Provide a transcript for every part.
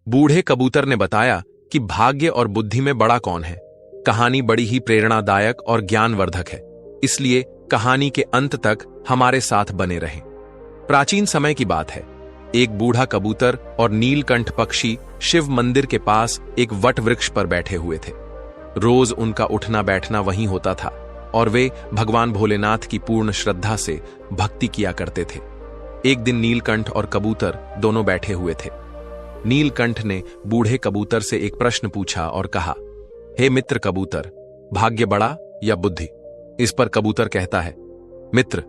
बूढ़े कबूतर ने बताया कि भाग्य और बुद्धि में बड़ा कौन है। कहानी बड़ी ही प्रेरणादायक और ज्ञानवर्धक है, इसलिए कहानी के अंत तक हमारे साथ बने रहें। प्राचीन समय की बात है। एक बूढ़ा कबूतर और नीलकंठ पक्षी शिव मंदिर के पास एक वट वृक्ष पर बैठे हुए थे। रोज उनका उठना बैठना वहीं होता था और वे भगवान भोलेनाथ की पूर्ण श्रद्धा से भक्ति किया करते थे। एक दिन नीलकंठ और कबूतर दोनों बैठे हुए थे। नीलकंठ ने बूढ़े कबूतर से एक प्रश्न पूछा और कहा, हे मित्र कबूतर, भाग्य बड़ा या बुद्धि? इस पर कबूतर कहता है, मित्र,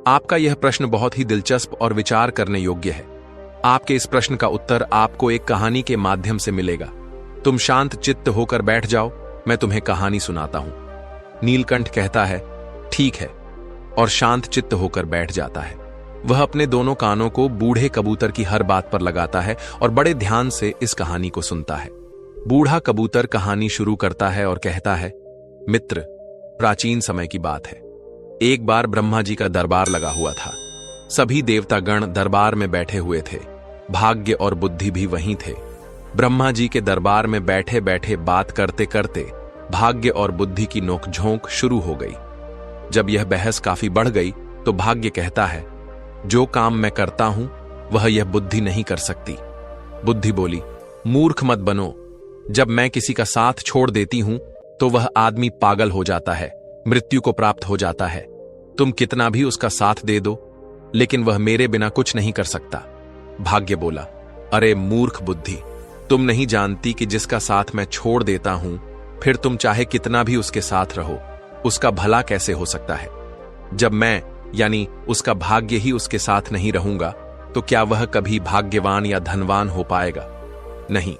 आपका यह प्रश्न बहुत ही दिलचस्प और विचार करने योग्य है। आपके इस प्रश्न का उत्तर आपको एक कहानी के माध्यम से मिलेगा। तुम शांत चित्त होकर बैठ जाओ, मैं तुम्हें कहानी सुनाता हूं। नीलकंठ कहता है, ठीक है, और शांत चित्त होकर बैठ जाता है। वह अपने दोनों कानों को बूढ़े कबूतर की हर बात पर लगाता है और बड़े ध्यान से इस कहानी को सुनता है। बूढ़ा कबूतर कहानी शुरू करता है और कहता है, मित्र, प्राचीन समय की बात है। एक बार ब्रह्मा जी का दरबार लगा हुआ था। सभी देवतागण दरबार में बैठे हुए थे। भाग्य और बुद्धि भी वहीं थे। ब्रह्मा जी के दरबार में बैठे बैठे बात करते करते भाग्य और बुद्धि की नोकझोंक शुरू हो गई। जब यह बहस काफी बढ़ गई तो भाग्य कहता है, जो काम मैं करता हूं वह यह बुद्धि नहीं कर सकती। बुद्धि बोली, मूर्ख मत बनो। जब मैं किसी का साथ छोड़ देती हूं तो वह आदमी पागल हो जाता है, मृत्यु को प्राप्त हो जाता है। तुम कितना भी उसका साथ दे दो, लेकिन वह मेरे बिना कुछ नहीं कर सकता। भाग्य बोला, अरे मूर्ख बुद्धि, तुम नहीं जानती कि जिसका साथ मैं छोड़ देता हूं, फिर तुम चाहे कितना भी उसके साथ रहो, उसका भला कैसे हो सकता है? जब मैं यानी उसका भाग्य ही उसके साथ नहीं रहूंगा तो क्या वह कभी भाग्यवान या धनवान हो पाएगा? नहीं,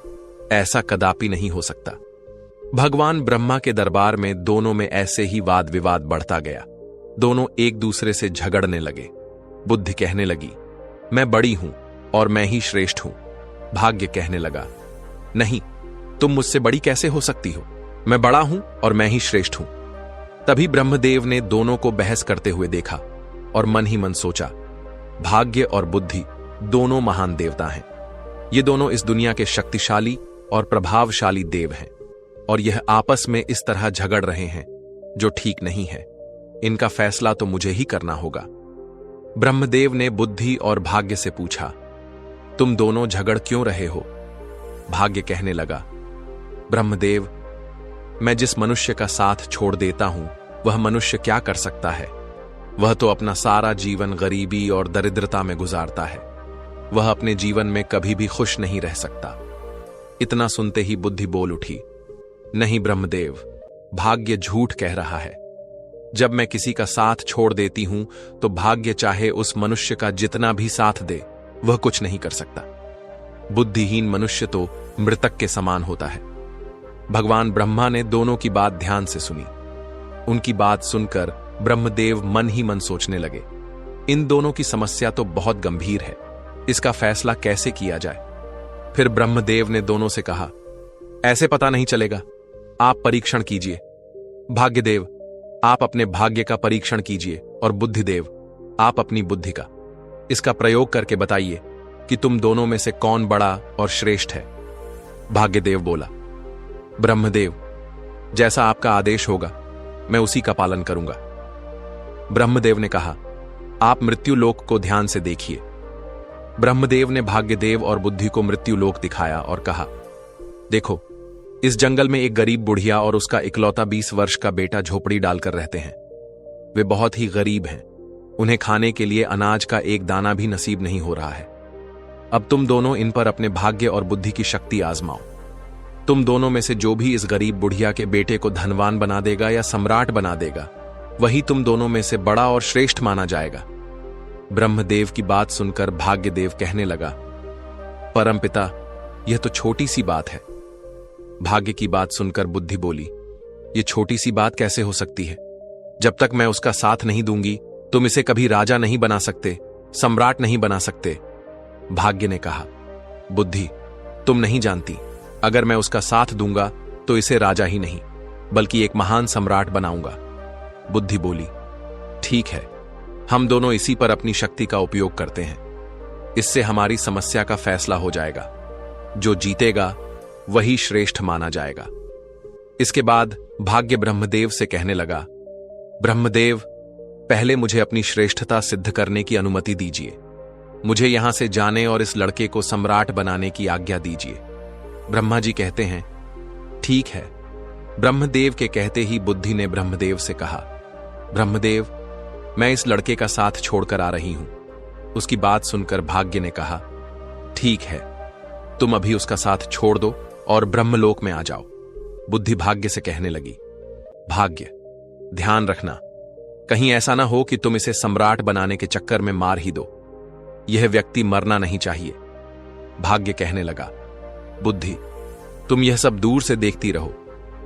ऐसा कदापि नहीं हो सकता। भगवान ब्रह्मा के दरबार में दोनों में ऐसे ही वाद विवाद बढ़ता गया। दोनों एक दूसरे से झगड़ने लगे। बुद्धि कहने लगी, मैं बड़ी हूं और मैं ही श्रेष्ठ हूं। भाग्य कहने लगा, नहीं, तुम मुझसे बड़ी कैसे हो सकती हो? मैं बड़ा हूं और मैं ही श्रेष्ठ हूं। तभी ब्रह्मदेव ने दोनों को बहस करते हुए देखा और मन ही मन सोचा, भाग्य और बुद्धि दोनों महान देवता हैं। ये दोनों इस दुनिया के शक्तिशाली और प्रभावशाली देव हैं और यह आपस में इस तरह झगड़ रहे हैं, जो ठीक नहीं है। इनका फैसला तो मुझे ही करना होगा। ब्रह्मदेव ने बुद्धि और भाग्य से पूछा, तुम दोनों झगड़ क्यों रहे हो? भाग्य कहने लगा, ब्रह्मदेव, मैं जिस मनुष्य का साथ छोड़ देता हूं वह मनुष्य क्या कर सकता है? वह तो अपना सारा जीवन गरीबी और दरिद्रता में गुजारता है। वह अपने जीवन में कभी भी खुश नहीं रह सकता। इतना सुनते ही बुद्धि बोल उठी, नहीं ब्रह्मदेव, भाग्य झूठ कह रहा है। जब मैं किसी का साथ छोड़ देती हूं तो भाग्य चाहे उस मनुष्य का जितना भी साथ दे, वह कुछ नहीं कर सकता। बुद्धिहीन मनुष्य तो मृतक के समान होता है। भगवान ब्रह्मा ने दोनों की बात ध्यान से सुनी। उनकी बात सुनकर ब्रह्मदेव मन ही मन सोचने लगे, इन दोनों की समस्या तो बहुत गंभीर है, इसका फैसला कैसे किया जाए? फिर ब्रह्मदेव ने दोनों से कहा, ऐसे पता नहीं चलेगा, आप परीक्षण कीजिए। भाग्यदेव, आप अपने भाग्य का परीक्षण कीजिए और बुद्धिदेव, आप अपनी बुद्धि का। इसका प्रयोग करके बताइए कि तुम दोनों में से कौन बड़ा और श्रेष्ठ है। भाग्यदेव बोला, ब्रह्मदेव, जैसा आपका आदेश होगा मैं उसी का पालन करूंगा। ब्रह्मदेव ने कहा, आप मृत्युलोक को ध्यान से देखिए। ब्रह्मदेव ने भाग्यदेव और बुद्धि को मृत्युलोक दिखाया और कहा, देखो, इस जंगल में एक गरीब बुढ़िया और उसका इकलौता 20 वर्ष का बेटा झोपड़ी डालकर रहते हैं। वे बहुत ही गरीब हैं। उन्हें खाने के लिए अनाज का एक दाना भी नसीब नहीं हो रहा है। अब तुम दोनों इन पर अपने भाग्य और बुद्धि की शक्ति आजमाओ। तुम दोनों में से जो भी इस गरीब बुढ़िया के बेटे को धनवान बना देगा या सम्राट बना देगा, वही तुम दोनों में से बड़ा और श्रेष्ठ माना जाएगा। ब्रह्मदेव की बात सुनकर भाग्यदेव कहने लगा, परमपिता, यह तो छोटी सी बात है। भाग्य की बात सुनकर बुद्धि बोली, यह छोटी सी बात कैसे हो सकती है? जब तक मैं उसका साथ नहीं दूंगी तुम इसे कभी राजा नहीं बना सकते, सम्राट नहीं बना सकते। भाग्य ने कहा, बुद्धि, तुम नहीं जानती, अगर मैं उसका साथ दूंगा तो इसे राजा ही नहीं बल्कि एक महान सम्राट बनाऊंगा। बुद्धि बोली, ठीक है, हम दोनों इसी पर अपनी शक्ति का उपयोग करते हैं। इससे हमारी समस्या का फैसला हो जाएगा। जो जीतेगा वही श्रेष्ठ माना जाएगा। इसके बाद भाग्य ब्रह्मदेव से कहने लगा, ब्रह्मदेव, पहले मुझे अपनी श्रेष्ठता सिद्ध करने की अनुमति दीजिए। मुझे यहां से जाने और इस लड़के को सम्राट बनाने की आज्ञा दीजिए। ब्रह्मा जी कहते हैं, ठीक है। ब्रह्मदेव के कहते ही बुद्धि ने ब्रह्मदेव से कहा, ब्रह्मदेव, मैं इस लड़के का साथ छोड़कर आ रही हूं। उसकी बात सुनकर भाग्य ने कहा, ठीक है, तुम अभी उसका साथ छोड़ दो और ब्रह्मलोक में आ जाओ। बुद्धि भाग्य से कहने लगी, भाग्य, ध्यान रखना, कहीं ऐसा ना हो कि तुम इसे सम्राट बनाने के चक्कर में मार ही दो। यह व्यक्ति मरना नहीं चाहिए। भाग्य कहने लगा, बुद्धि, तुम यह सब दूर से देखती रहो।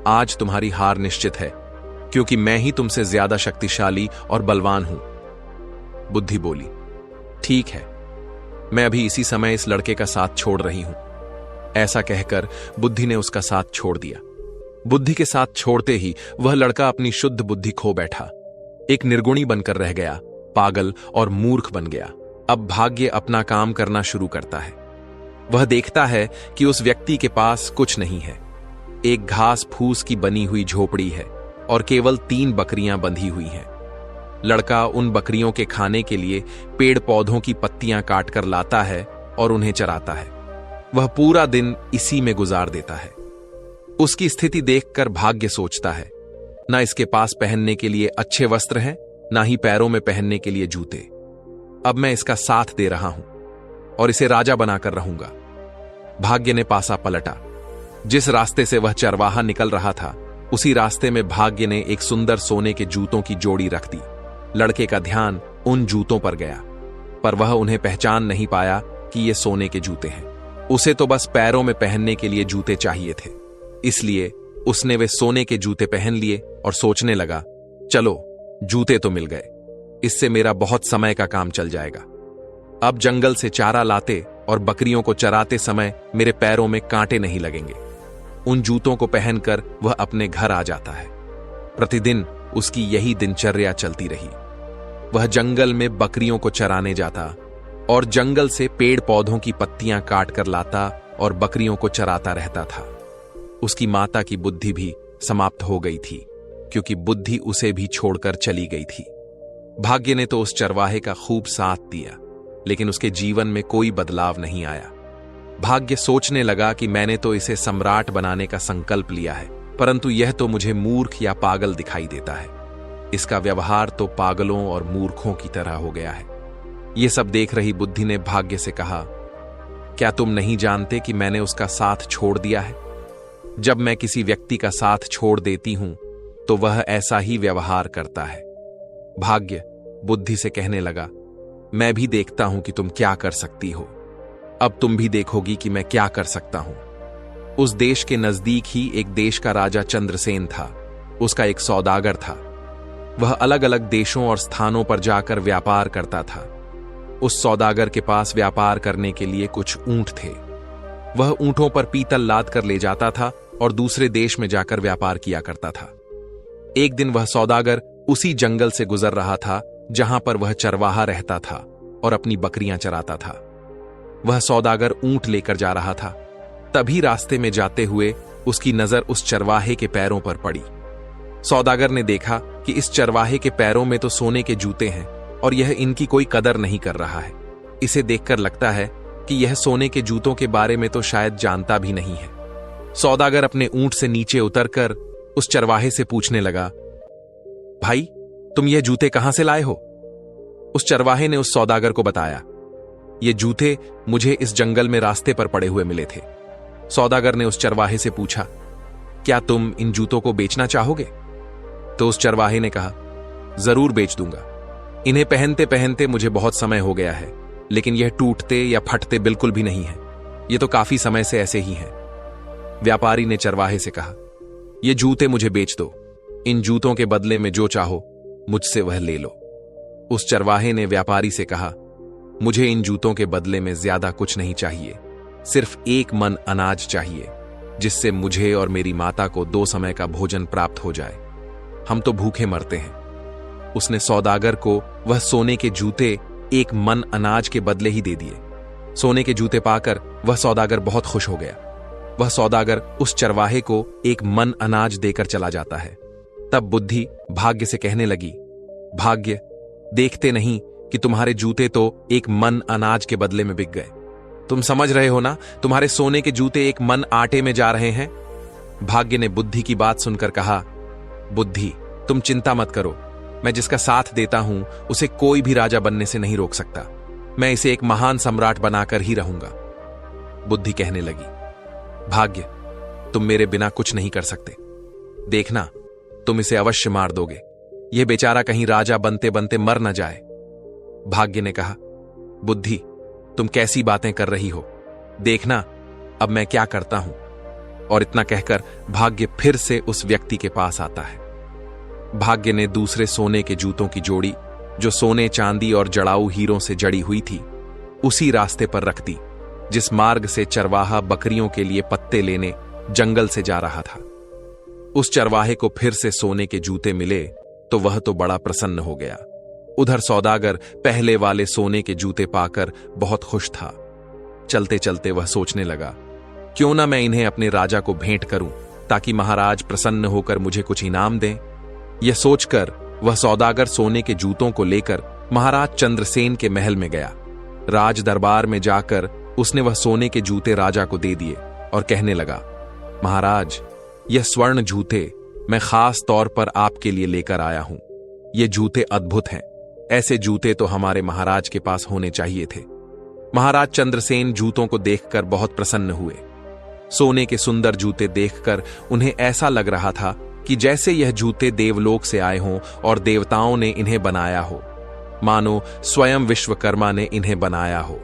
आज तुम्हारी हार निश्चित है, क्योंकि मैं ही तुमसे ज्यादा शक्तिशाली और बलवान हूं। बुद्धि बोली, ठीक है, मैं अभी इसी समय इस लड़के का साथ छोड़ रही हूं। ऐसा कहकर बुद्धि ने उसका साथ छोड़ दिया। बुद्धि के साथ छोड़ते ही वह लड़का अपनी शुद्ध बुद्धि खो बैठा, एक निर्गुणी बनकर रह गया, पागल और मूर्ख बन गया। अब भाग्य अपना काम करना शुरू करता है। वह देखता है कि उस व्यक्ति के पास कुछ नहीं है। एक घास फूस की बनी हुई झोपड़ी है और केवल 3 बकरियां बंधी हुई हैं। लड़का उन बकरियों के खाने के लिए पेड़ पौधों की पत्तियां काटकर लाता है और उन्हें चराता है। वह पूरा दिन इसी में गुजार देता है। उसकी स्थिति देखकर भाग्य सोचता है, ना इसके पास पहनने के लिए अच्छे वस्त्र हैं, ना ही पैरों में पहनने के लिए जूते। अब मैं इसका साथ दे रहा हूं और इसे राजा बनाकर रहूंगा। भाग्य ने पासा पलटा। जिस रास्ते से वह चरवाहा निकल रहा था, उसी रास्ते में भाग्य ने एक सुंदर सोने के जूतों की जोड़ी रख दी। लड़के का ध्यान उन जूतों पर गया, पर वह उन्हें पहचान नहीं पाया कि ये सोने के जूते हैं। उसे तो बस पैरों में पहनने के लिए जूते चाहिए थे, इसलिए उसने वे सोने के जूते पहन लिए और सोचने लगा, चलो जूते तो मिल गए, इससे मेरा बहुत समय का काम चल जाएगा। अब जंगल से चारा लाते और बकरियों को चराते समय मेरे पैरों में कांटे नहीं लगेंगे। उन जूतों को पहनकर वह अपने घर आ जाता है। प्रतिदिन उसकी यही दिनचर्या चलती रही। वह जंगल में बकरियों को चराने जाता और जंगल से पेड़ पौधों की पत्तियां काट कर लाता और बकरियों को चराता रहता था। उसकी माता की बुद्धि भी समाप्त हो गई थी, क्योंकि बुद्धि उसे भी छोड़कर चली गई थी। भाग्य ने तो उस चरवाहे का खूब साथ दिया, लेकिन उसके जीवन में कोई बदलाव नहीं आया। भाग्य सोचने लगा कि मैंने तो इसे सम्राट बनाने का संकल्प लिया है, परंतु यह तो मुझे मूर्ख या पागल दिखाई देता है। इसका व्यवहार तो पागलों और मूर्खों की तरह हो गया है। यह सब देख रही बुद्धि ने भाग्य से कहा, क्या तुम नहीं जानते कि मैंने उसका साथ छोड़ दिया है? जब मैं किसी व्यक्ति का साथ छोड़ देती हूं तो वह ऐसा ही व्यवहार करता है। भाग्य बुद्धि से कहने लगा, मैं भी देखता हूं कि तुम क्या कर सकती हो। अब तुम भी देखोगी कि मैं क्या कर सकता हूं। उस देश के नजदीक ही एक देश का राजा चंद्रसेन था। उसका एक सौदागर था। वह अलग अलग देशों और स्थानों पर जाकर व्यापार करता था। उस सौदागर के पास व्यापार करने के लिए कुछ ऊंट थे। वह ऊंटों पर पीतल लाद कर ले जाता था और दूसरे देश में जाकर व्यापार किया करता था। एक दिन वह सौदागर उसी जंगल से गुजर रहा था जहां पर वह चरवाहा रहता था और अपनी बकरियां चराता था। वह सौदागर ऊंट लेकर जा रहा था। तभी रास्ते में जाते हुए उसकी नजर उस चरवाहे के पैरों पर पड़ी। सौदागर ने देखा कि इस चरवाहे के पैरों में तो सोने के जूते हैं और यह इनकी कोई कदर नहीं कर रहा है। इसे देखकर लगता है कि यह सोने के जूतों के बारे में तो शायद जानता भी नहीं है। सौदागर अपने ऊंट से नीचे उतरकर उस चरवाहे से पूछने लगा, भाई, तुम ये जूते कहां से लाए हो? उस चरवाहे ने उस सौदागर को बताया, ये जूते मुझे इस जंगल में रास्ते पर पड़े हुए मिले थे। सौदागर ने उस चरवाहे से पूछा, क्या तुम इन जूतों को बेचना चाहोगे? तो उस चरवाहे ने कहा, जरूर बेच दूंगा। इन्हें पहनते पहनते मुझे बहुत समय हो गया है, लेकिन यह टूटते या फटते बिल्कुल भी नहीं है। ये तो काफी समय से ऐसे ही हैं। व्यापारी ने चरवाहे से कहा, ये जूते मुझे बेच दो। इन जूतों के बदले में जो चाहो मुझसे वह ले लो। उस चरवाहे ने व्यापारी से कहा, मुझे इन जूतों के बदले में ज्यादा कुछ नहीं चाहिए, सिर्फ 1 मन अनाज चाहिए, जिससे मुझे और मेरी माता को 2 समय का भोजन प्राप्त हो जाए। हम तो भूखे मरते हैं। उसने सौदागर को वह सोने के जूते 1 मन अनाज के बदले ही दे दिए। सोने के जूते पाकर वह सौदागर बहुत खुश हो गया। वह सौदागर उस चरवाहे को एक मन अनाज देकर चला जाता है। तब बुद्धि भाग्य से कहने लगी, भाग्य, देखते नहीं कि तुम्हारे जूते तो एक मन अनाज के बदले में बिक गए। तुम समझ रहे हो ना, तुम्हारे सोने के जूते एक मन आटे में जा रहे हैं। भाग्य ने बुद्धि की बात सुनकर कहा, बुद्धि, तुम चिंता मत करो। मैं जिसका साथ देता हूं उसे कोई भी राजा बनने से नहीं रोक सकता। मैं इसे एक महान सम्राट बनाकर ही रहूंगा। बुद्धि कहने लगी, भाग्य, तुम मेरे बिना कुछ नहीं कर सकते। देखना, तुम इसे अवश्य मार दोगे। यह बेचारा कहीं राजा बनते बनते मर न जाए। भाग्य ने कहा, बुद्धि, तुम कैसी बातें कर रही हो, देखना अब मैं क्या करता हूं। और इतना कहकर भाग्य फिर से उस व्यक्ति के पास आता है। भाग्य ने दूसरे सोने के जूतों की जोड़ी, जो सोने चांदी और जड़ाऊ हीरों से जड़ी हुई थी, उसी रास्ते पर रख दी जिस मार्ग से चरवाहा बकरियों के लिए पत्ते लेने जंगल से जा रहा था। उस चरवाहे को फिर से सोने के जूते मिले तो वह तो बड़ा प्रसन्न हो गया। उधर सौदागर पहले वाले सोने के जूते पाकर बहुत खुश था। चलते चलते वह सोचने लगा, क्यों ना मैं इन्हें अपने राजा को भेंट करूं ताकि महाराज प्रसन्न होकर मुझे कुछ इनाम दें। यह सोचकर वह सौदागर सोने के जूतों को लेकर महाराज चंद्रसेन के महल में गया। राज दरबार में जाकर उसने वह सोने के जूते राजा को दे दिए और कहने लगा, महाराज, यह स्वर्ण जूते मैं खास तौर पर आपके लिए लेकर आया हूं। ये जूते अद्भुत हैं। ऐसे जूते तो हमारे महाराज के पास होने चाहिए थे। महाराज चंद्रसेन जूतों को देखकर बहुत प्रसन्न हुए। सोने के सुंदर जूते देखकर उन्हें ऐसा लग रहा था कि जैसे यह जूते देवलोक से आए हों और देवताओं ने इन्हें बनाया हो, मानो स्वयं विश्वकर्मा ने इन्हें बनाया हो।